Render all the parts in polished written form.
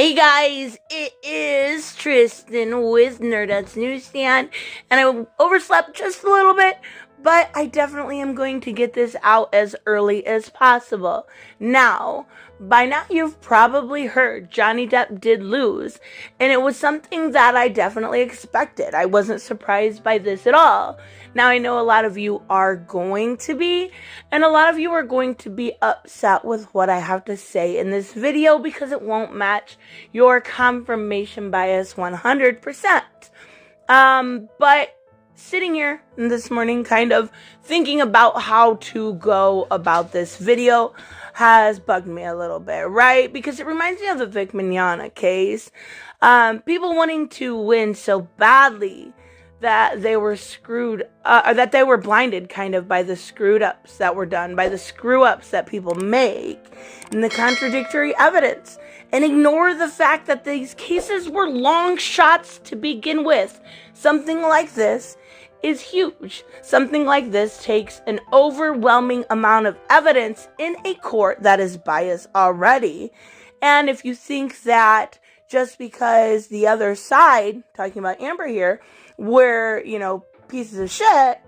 Hey guys, it is Tristan with Nerdette's NewsStand, and I overslept just a little bit, but I definitely am going to get this out as early as possible. Now, by now you've probably heard Johnny Depp did lose, and it was something that I definitely expected. I wasn't surprised by this at all. Now, I know a lot of you are going to be, and a lot of you are going to be upset with what I have to say in this video because it won't match your confirmation bias 100%. But sitting here this morning kind of thinking about how to go about this video has bugged me a little bit, right? Because it reminds me of the Vic Mignogna case. People wanting to win so badly that they were screwed, or that they were blinded kind of by the screwed ups that were done, by the screw ups that people make, and the contradictory evidence, and ignore the fact that these cases were long shots to begin with. Something like this is huge. Something like this takes an overwhelming amount of evidence in a court that is biased already. And if you think that just because the other side, talking about Amber here, were, pieces of shit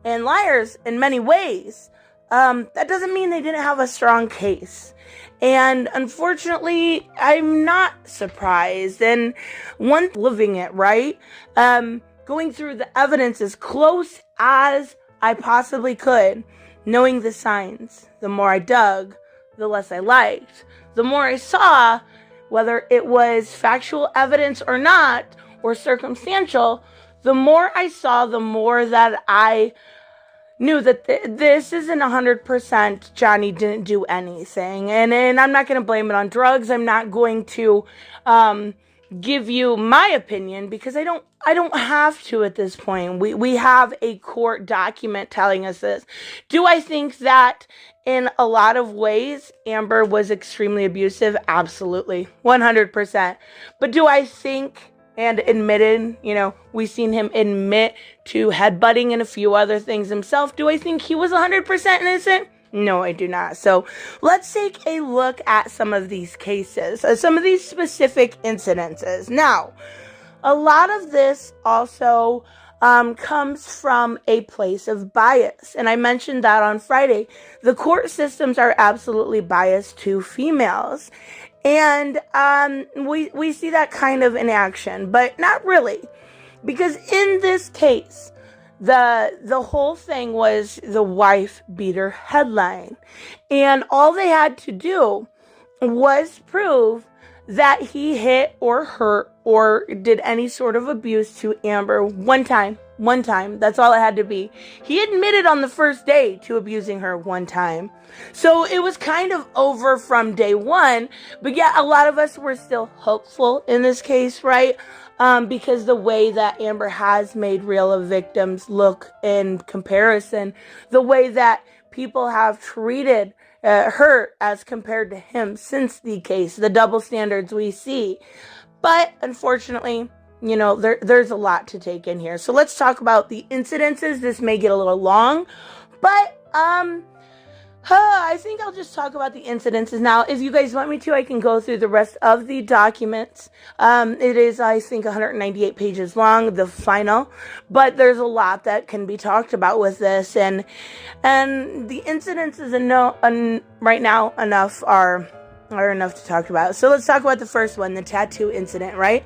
and liars in many ways, that doesn't mean they didn't have a strong case. And unfortunately, I'm not surprised. And one living it, right? Going through the evidence as close as I possibly could, knowing the signs. The more I dug, the less I liked. The more I saw, whether it was factual evidence or not, or circumstantial, the more I saw, the more that I knew that this isn't 100% Johnny didn't do anything. And I'm not going to blame it on drugs. I'm not going to give you my opinion because I don't have to at this point. We have a court document telling us this. Do I think that in a lot of ways Amber was extremely abusive? Absolutely. 100%. But do I think and admitted, we've seen him admit to headbutting and a few other things himself. Do I think he was 100% innocent? No, I do not. So let's take a look at some of these cases, some of these specific incidences. Now, a lot of this also comes from a place of bias. And I mentioned that on Friday. The court systems are absolutely biased to females. And we see that kind of in action, but not really. Because in this case, the whole thing was the wife beater headline. And all they had to do was prove that he hit or hurt or did any sort of abuse to Amber one time. That's all it had to be. He admitted on the first day to abusing her one time. So it was kind of over from day one. But yeah, a lot of us were still hopeful in this case, right? Because the way that Amber has made real victims look in comparison, the way that people have treated her as compared to him since the case, the double standards we see. But unfortunately, there's a lot to take in here. So let's talk about the incidences. This may get a little long, but I think I'll just talk about the incidences now. If you guys want me to, I can go through the rest of the documents. It is, I think, 198 pages long, the final, but there's a lot that can be talked about with this, and the incidences right now are enough to talk about. So let's talk about the first one, the tattoo incident, right?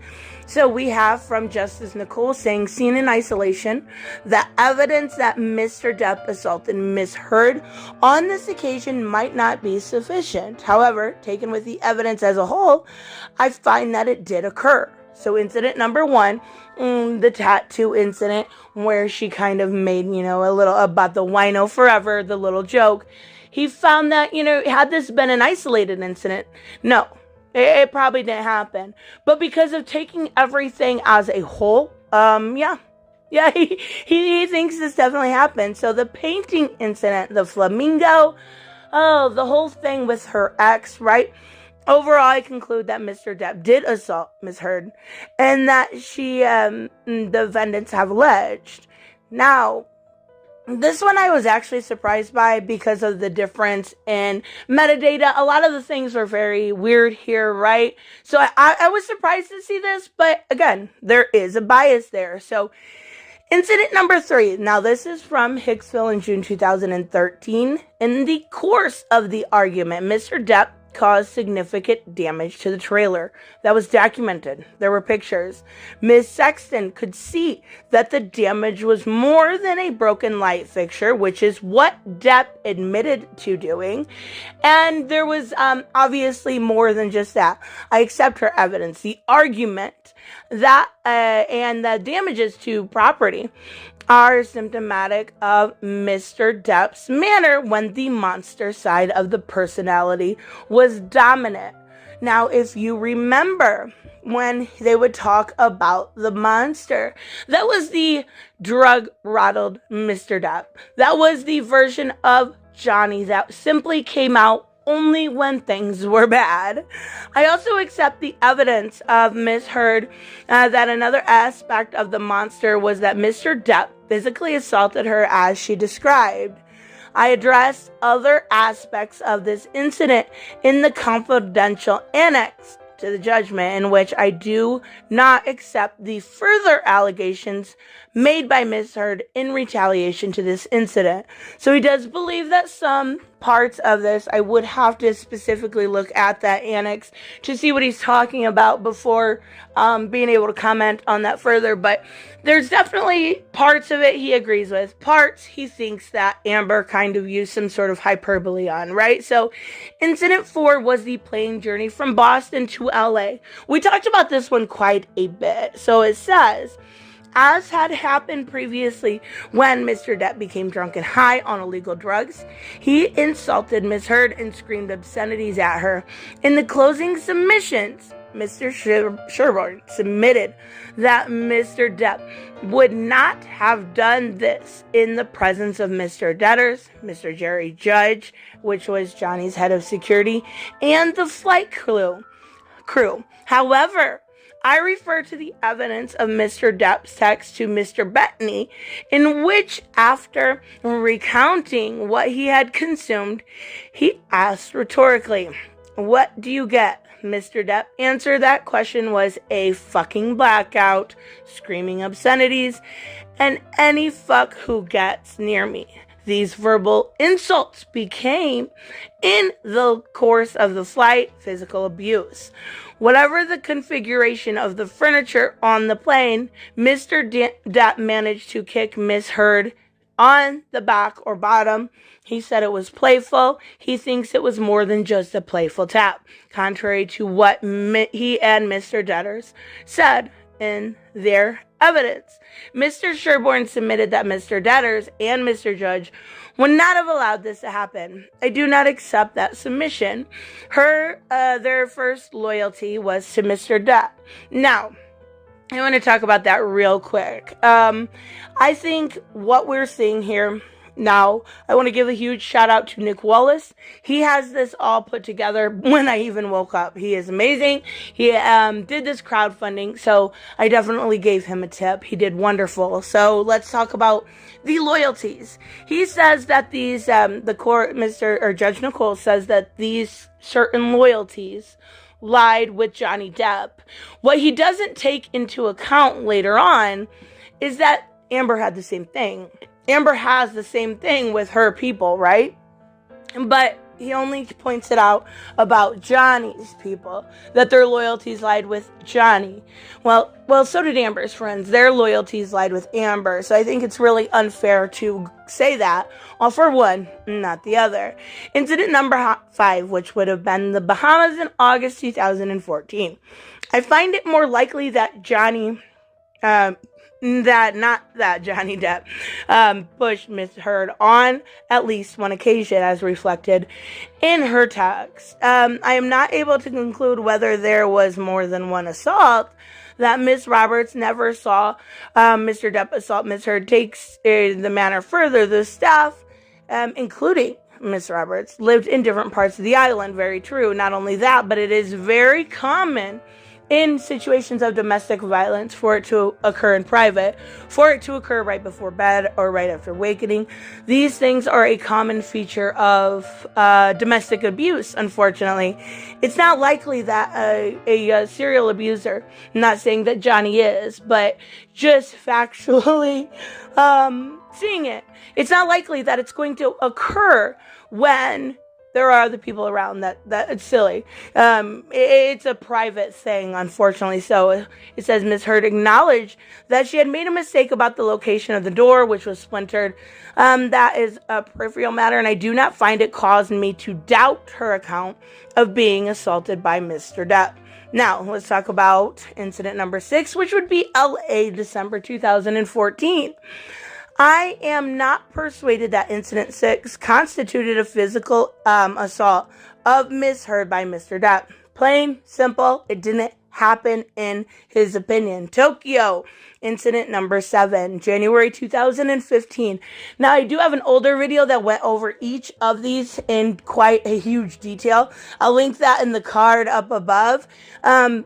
So we have from Justice Nicole saying, seen in isolation, the evidence that Mr. Depp assaulted Miss Heard on this occasion might not be sufficient. However, taken with the evidence as a whole, I find that it did occur. So incident number one, the tattoo incident where she kind of made, a little about the wino forever, the little joke. He found that, had this been an isolated incident, no, it probably didn't happen. But because of taking everything as a whole, he thinks this definitely happened. So the painting incident, the flamingo, the whole thing with her ex, right? Overall, I conclude that Mr. Depp did assault Miss Heard and that the defendants have alleged. Now, This one I was actually surprised by because of the difference in metadata. A lot of the things were very weird here, right? So I was surprised to see this, but again, there is a bias there. So incident number 3. Now, this is from Hicksville in June 2013. In the course of the argument, Mr. Depp caused significant damage to the trailer. That was documented. There were pictures. Ms. Sexton could see that the damage was more than a broken light fixture, which is what Depp admitted to doing. And there was obviously more than just that. I accept her evidence. The argument that and the damages to property are symptomatic of Mr. Depp's manner when the monster side of the personality was dominant. Now, if you remember when they would talk about the monster, that was the drug-rattled Mr. Depp. That was the version of Johnny that simply came out only when things were bad. I also accept the evidence of Miss Heard that another aspect of the monster was that Mr. Depp physically assaulted her as she described. I addressed other aspects of this incident in the confidential annex to the judgment, in which I do not accept the further allegations made by Miss Heard in retaliation to this incident. So he does believe that some parts of this, I would have to specifically look at that annex to see what he's talking about before being able to comment on that further. But there's definitely parts of it he agrees with. Parts he thinks that Amber kind of used some sort of hyperbole on, right? So incident 4 was the plane journey from Boston to LA. We talked about this one quite a bit. So it says, as had happened previously when Mr. Depp became drunk and high on illegal drugs, he insulted Miss Heard and screamed obscenities at her. In the closing submissions, Mr. Sherborne submitted that Mr. Depp would not have done this in the presence of Mr. Debtors, Mr. Jerry Judge, which was Johnny's head of security, and the flight crew. However, I refer to the evidence of Mr. Depp's text to Mr. Bettany, in which, after recounting what he had consumed, he asked rhetorically, "What do you get?" Mr. Depp answered that question was a fucking blackout, screaming obscenities, and any fuck who gets near me. These verbal insults became, in the course of the flight, physical abuse. Whatever the configuration of the furniture on the plane, Mr. Depp managed to kick Miss Heard on the back or bottom. He said it was playful. He thinks it was more than just a playful tap, contrary to what he and Mr. Debtors said in their evidence. Mr. Sherborne submitted that Mr. Debtors and Mr. Judge would not have allowed this to happen. I do not accept that submission. Their first loyalty was to Mr. Depp. Now, I want to talk about that real quick. I think what we're seeing here now, I want to give a huge shout out to Nick Wallace. He has this all put together when I even woke up. He is amazing. He did this crowdfunding, so I definitely gave him a tip. He did wonderful. So let's talk about the loyalties. He says that these, the court, Judge Nicole says that these certain loyalties lied with Johnny Depp. What he doesn't take into account later on is that Amber had the same thing. Amber has the same thing with her people, right? But he only points it out about Johnny's people, that their loyalties lied with Johnny. Well, so did Amber's friends. Their loyalties lied with Amber. So I think it's really unfair to say that, all for one, not the other. Incident number 5, which would have been the Bahamas in August 2014. I find it more likely that Johnny Depp pushed Miss Heard on at least one occasion, as reflected in her text. I am not able to conclude whether there was more than one assault. That Miss Roberts never saw Mr. Depp assault Miss Heard takes the matter further. The staff, including Miss Roberts, lived in different parts of the island. Very true. Not only that, but it is very common in situations of domestic violence, for it to occur in private, for it to occur right before bed or right after awakening. These things are a common feature of domestic abuse, unfortunately. It's not likely that a serial abuser, I'm not saying that Johnny is, but just factually seeing it, it's not likely that it's going to occur when there are other people around. That it's silly. It's a private thing, unfortunately. So it says Ms. Heard acknowledged that she had made a mistake about the location of the door, which was splintered. That is a peripheral matter, and I do not find it caused me to doubt her account of being assaulted by Mr. Depp. Now, let's talk about incident number 6, which would be LA, December 2014. I am not persuaded that Incident 6 constituted a physical assault of Ms. Heard by Mr. Depp. Plain, simple, it didn't happen in his opinion. Tokyo, Incident number 7, January 2015. Now, I do have an older video that went over each of these in quite a huge detail. I'll link that in the card up above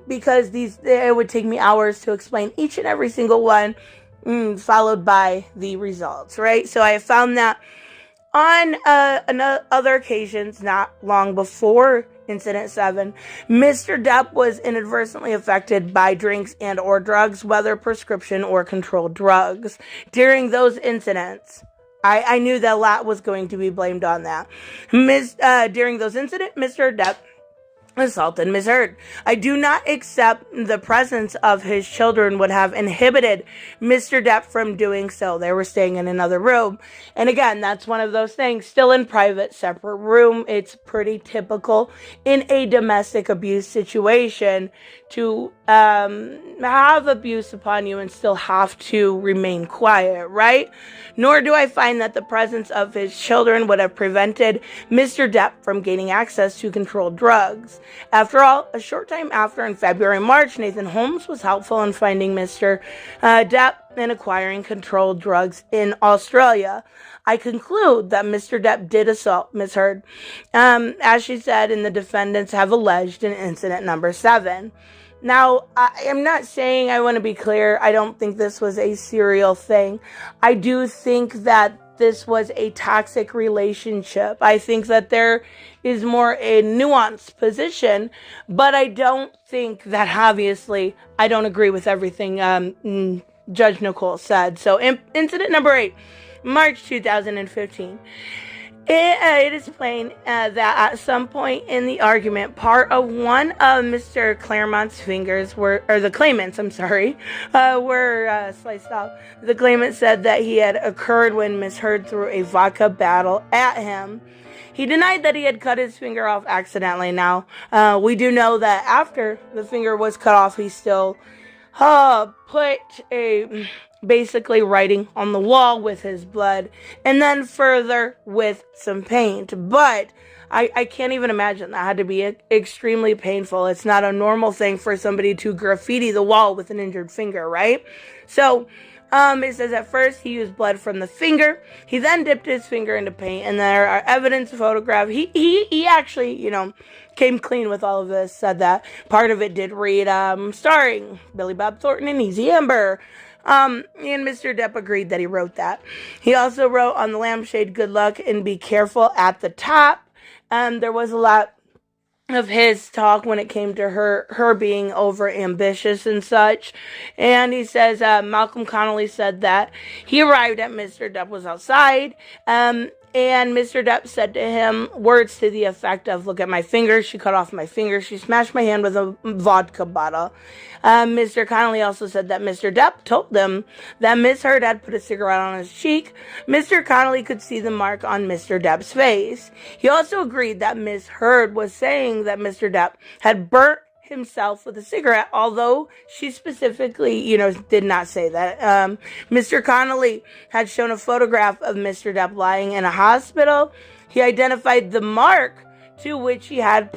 because it would take me hours to explain each and every single one. Followed by the results, right? So I have found that on other occasions, not long before Incident 7, Mr. Depp was inadvertently affected by drinks and or drugs, whether prescription or controlled drugs. During those incidents, I knew that a lot was going to be blamed on that. During those incidents, Mr. Depp assaulted Ms. Heard. I do not accept the presence of his children would have inhibited Mr. Depp from doing so. They were staying in another room. And again, that's one of those things, still in private, separate room. It's pretty typical in a domestic abuse situation to have abuse upon you and still have to remain quiet, right? Nor do I find that the presence of his children would have prevented Mr. Depp from gaining access to controlled drugs. After all, a short time after, in February and March, Nathan Holmes was helpful in finding Mr. Depp and acquiring controlled drugs in Australia. I conclude that Mr. Depp did assault Ms. Heard, as she said, and the defendants have alleged in incident number 7. Now, I am not saying, I want to be clear, I don't think this was a serial thing. I do think that this was a toxic relationship. I think that there is more a nuanced position, but I don't think that, obviously, I don't agree with everything Judge Nicole said. So, incident number 8, March 2015. It is plain that at some point in the argument, part of one of Mr. Claremont's fingers were sliced off. The claimant said that he had occurred when Ms. Heard threw a vodka bottle at him. He denied that he had cut his finger off accidentally. Now, we do know that after the finger was cut off, he still put basically writing on the wall with his blood, and then further with some paint. But I can't even imagine that had to be extremely painful. It's not a normal thing for somebody to graffiti the wall with an injured finger, right? So, it says at first he used blood from the finger. He then dipped his finger into paint, and there are evidence photograph. He actually, came clean with all of this, said that part of it did read, starring Billy Bob Thornton and Easy Amber. And Mr. Depp agreed that he wrote that. He also wrote on the lampshade, "Good luck and be careful" at the top. There was a lot of his talk when it came to her being over ambitious and such. And he says, Malcolm Connolly said that he arrived at Mr. Depp was outside, and Mr. Depp said to him words to the effect of, "Look at my finger. She cut off my finger. She smashed my hand with a vodka bottle." Mr. Connolly also said that Mr. Depp told them that Ms. Heard had put a cigarette on his cheek. Mr. Connolly could see the mark on Mr. Depp's face. He also agreed that Ms. Heard was saying that Mr. Depp had burnt himself with a cigarette, although she specifically, did not say that. Mr. Connolly had shown a photograph of Mr. Depp lying in a hospital. He identified the mark to which he had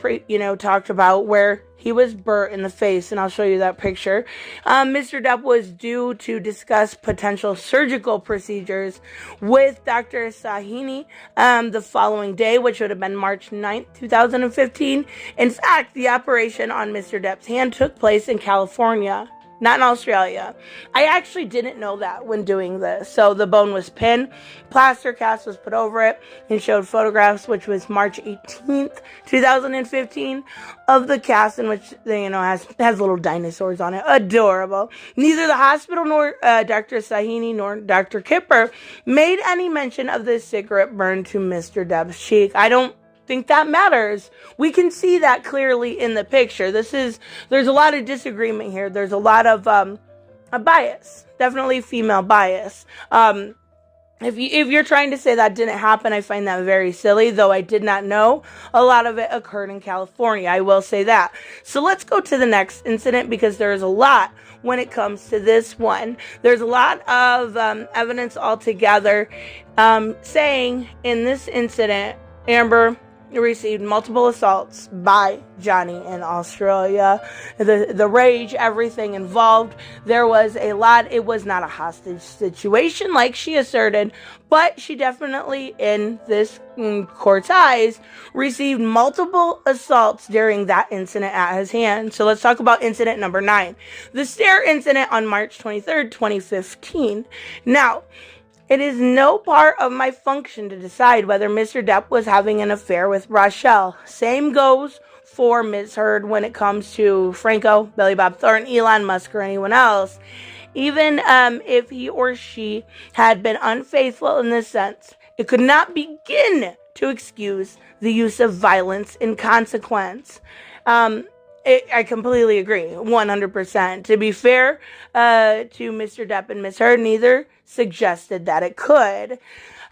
talked about, where he was burnt in the face, and I'll show you that picture. Mr. Depp was due to discuss potential surgical procedures with Dr. Sahini the following day, which would have been March 9th, 2015. In fact, the operation on Mr. Depp's hand took place in California, not in Australia. I actually didn't know that when doing this. So the bone was pinned, plaster cast was put over it, and showed photographs, which was March 18th, 2015, of the cast, in which has little dinosaurs on it. Adorable. Neither the hospital nor Dr. Sahini nor Dr. Kipper made any mention of this cigarette burn to Mr. Depp's cheek. I don't think that matters. We can see that clearly in the picture. There's a lot of disagreement here. There's a lot of a bias, definitely female bias. If you're trying to say that didn't happen, I find that very silly, though I did not know a lot of it occurred in California. I will say that. So let's go to the next incident, because there's a lot when it comes to this one. There's a lot of evidence altogether saying in this incident, Amber received multiple assaults by Johnny in Australia. The rage, everything involved. There was a lot. It was not a hostage situation like she asserted, but she definitely, in this court's eyes, received multiple assaults during that incident at his hand. So let's talk about incident number 9. The Stair incident on March 23rd, 2015. Now, it is no part of my function to decide whether Mr. Depp was having an affair with Rochelle. Same goes for Ms. Heard when it comes to Franco, Billy Bob Thornton, Elon Musk, or anyone else. Even if he or she had been unfaithful in this sense, it could not begin to excuse the use of violence in consequence. I completely agree, 100%. To be fair to Mr. Depp and Ms. Heard, neither suggested that it could.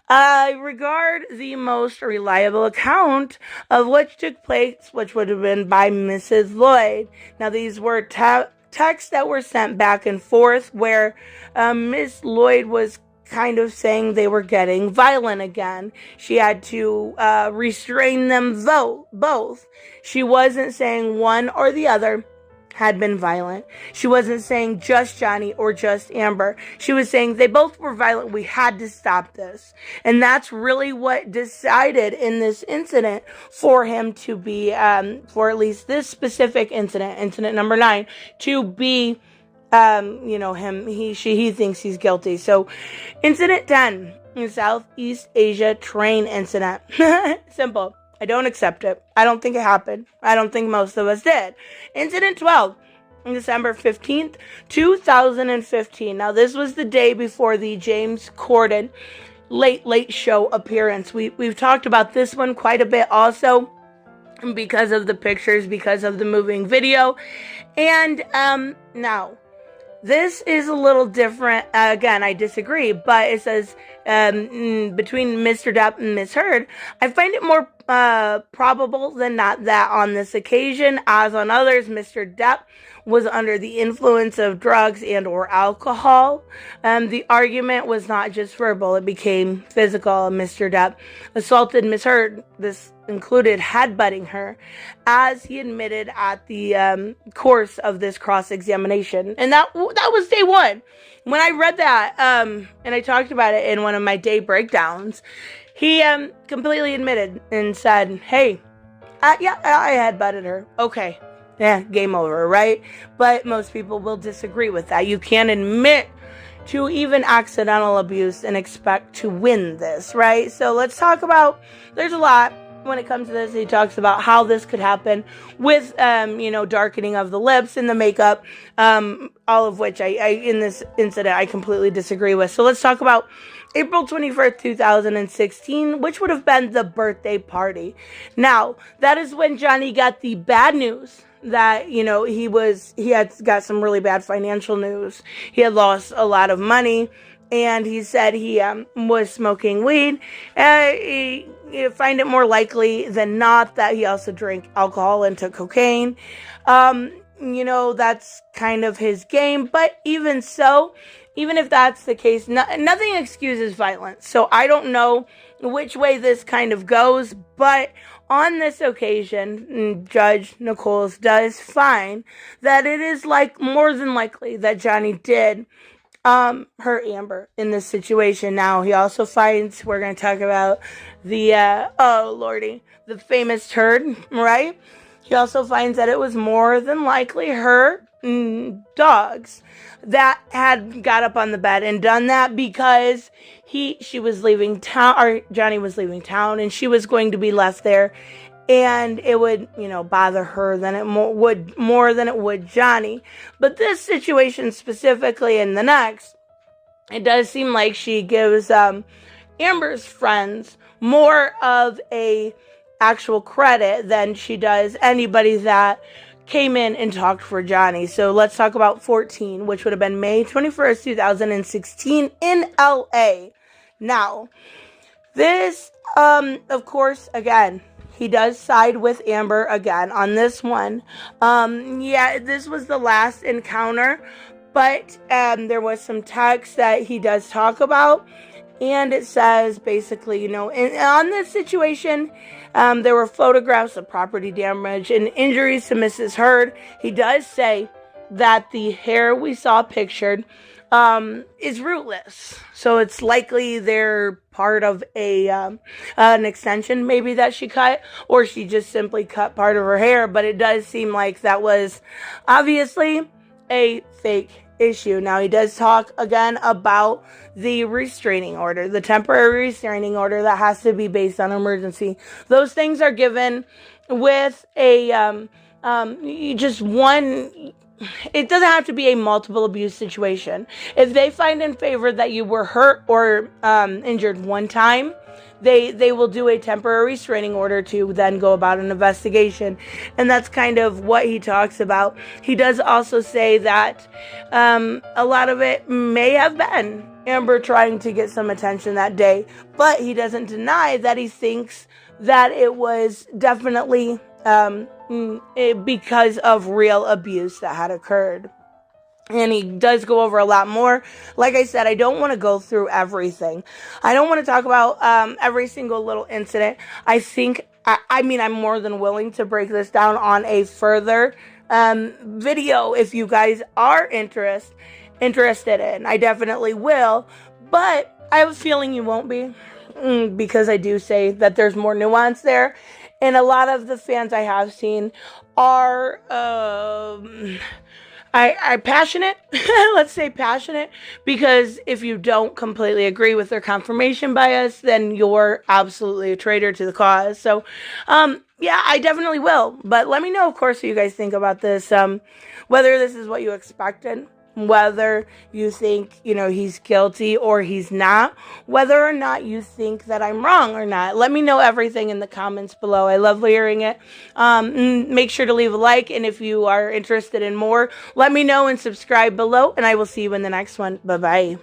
I regard the most reliable account of what took place, which would have been by Mrs. Lloyd. Now, these were texts that were sent back and forth, where Miss Lloyd was kind of saying they were getting violent again. She had to restrain them both. She wasn't saying one or the other had been violent. She wasn't saying just Johnny or just Amber. She was saying they both were violent. We had to stop this. And that's really what decided in this incident for him to be, for at least this specific incident number 9, to be he thinks he's guilty. So, incident 10, Southeast Asia train incident. Simple. I don't accept it. I don't think it happened. I don't think most of us did. Incident 12, December 15th, 2015. Now, this was the day before the James Corden late show appearance. We've talked about this one quite a bit also, because of the pictures, because of the moving video. And now, this is a little different. Again, I disagree, but it says between Mr. Depp and Ms. Heard, I find it more probable than not that on this occasion, as on others, Mr. Depp was under the influence of drugs and or alcohol. The argument was not just verbal, it became physical. Mr. Depp assaulted Ms. Heard. This included headbutting her, as he admitted at the course of this cross-examination. And that was day 1. When I read that, and I talked about it in one of my day breakdowns, he completely admitted and said, hey, I headbutted her. Okay. Yeah, game over, right? But most people will disagree with that. You can't admit to even accidental abuse and expect to win this, right? So let's talk about, there's a lot when it comes to this. He talks about how this could happen with, darkening of the lips and the makeup, all of which I in this incident, I completely disagree with. So let's talk about April 21st, 2016, which would have been the birthday party. Now, that is when Johnny got the bad news that, he had got some really bad financial news. He had lost a lot of money, and he said he was smoking weed. You find it more likely than not that he also drank alcohol and took cocaine. That's kind of his game. But even so, even if that's the case, nothing excuses violence. So I don't know which way this kind of goes, but on this occasion, Judge Nichols does find that it is more than likely that Johnny did hurt Amber in this situation. Now, he also finds, we're going to talk about the, the famous turd, right? He also finds that it was more than likely her dogs that had got up on the bed and done that because she was leaving town, or Johnny was leaving town, and she was going to be left there, and it would, bother her more than it would Johnny. But this situation specifically, and the next, it does seem like she gives Amber's friends more of a actual credit than she does anybody that came in and talked for Johnny. So let's talk about 14, which would have been May 21st, 2016 in LA. Now, this, of course, again, he does side with Amber again on this one. This was the last encounter, but there was some text that he does talk about, and it says basically, on this situation, there were photographs of property damage and injuries to Mrs. Heard. He does say that the hair we saw pictured is rootless, so it's likely they're part of an extension maybe that she cut, or she just simply cut part of her hair. But it does seem like that was obviously a fake issue. Now, he does talk again about the restraining order, the temporary restraining order that has to be based on emergency. Those things are given with a just one. It doesn't have to be a multiple abuse situation. If they find in favor that you were hurt or injured one time, they will do a temporary restraining order to then go about an investigation. And that's kind of what he talks about. He does also say that a lot of it may have been Amber trying to get some attention that day, but he doesn't deny that he thinks that it was definitely because of real abuse that had occurred. And he does go over a lot more. Like I said, I don't want to go through everything. I don't want to talk about every single little incident. I'm more than willing to break this down on a further video if you guys are interested in. I definitely will. But I have a feeling you won't be. Because I do say that there's more nuance there. And a lot of the fans I have seen are passionate. Let's say passionate, because if you don't completely agree with their confirmation bias, then you're absolutely a traitor to the cause. So, I definitely will. But let me know, of course, what you guys think about this. Whether this is what you expected, whether you think, he's guilty or he's not, whether or not you think that I'm wrong or not. Let me know everything in the comments below. I love hearing it. Make sure to leave a like, and if you are interested in more, let me know and subscribe below, and I will see you in the next one. Bye-bye.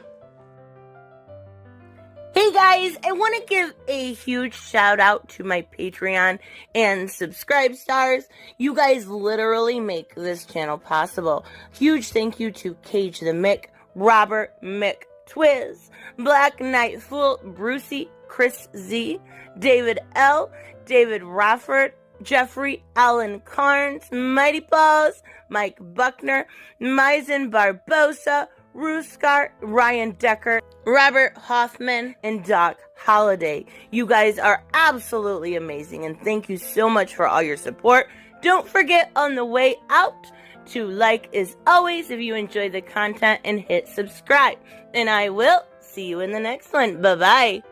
Hey guys, I want to give a huge shout out to my Patreon and subscribe stars. You guys literally make this channel possible. Huge thank you to Cage the Mick, Robert Mick Twiz, Black Knight Fool, Brucey, Chris Z, David L, David Rafford, Jeffrey Allen Carnes, Mighty Balls, Mike Buckner, Maizen Barbosa, Ruskar, Ryan Decker, Robert Hoffman, and Doc Holliday. You guys are absolutely amazing, and thank you so much for all your support. Don't forget on the way out to like as always if you enjoy the content, and hit subscribe. And I will see you in the next one. Bye-bye.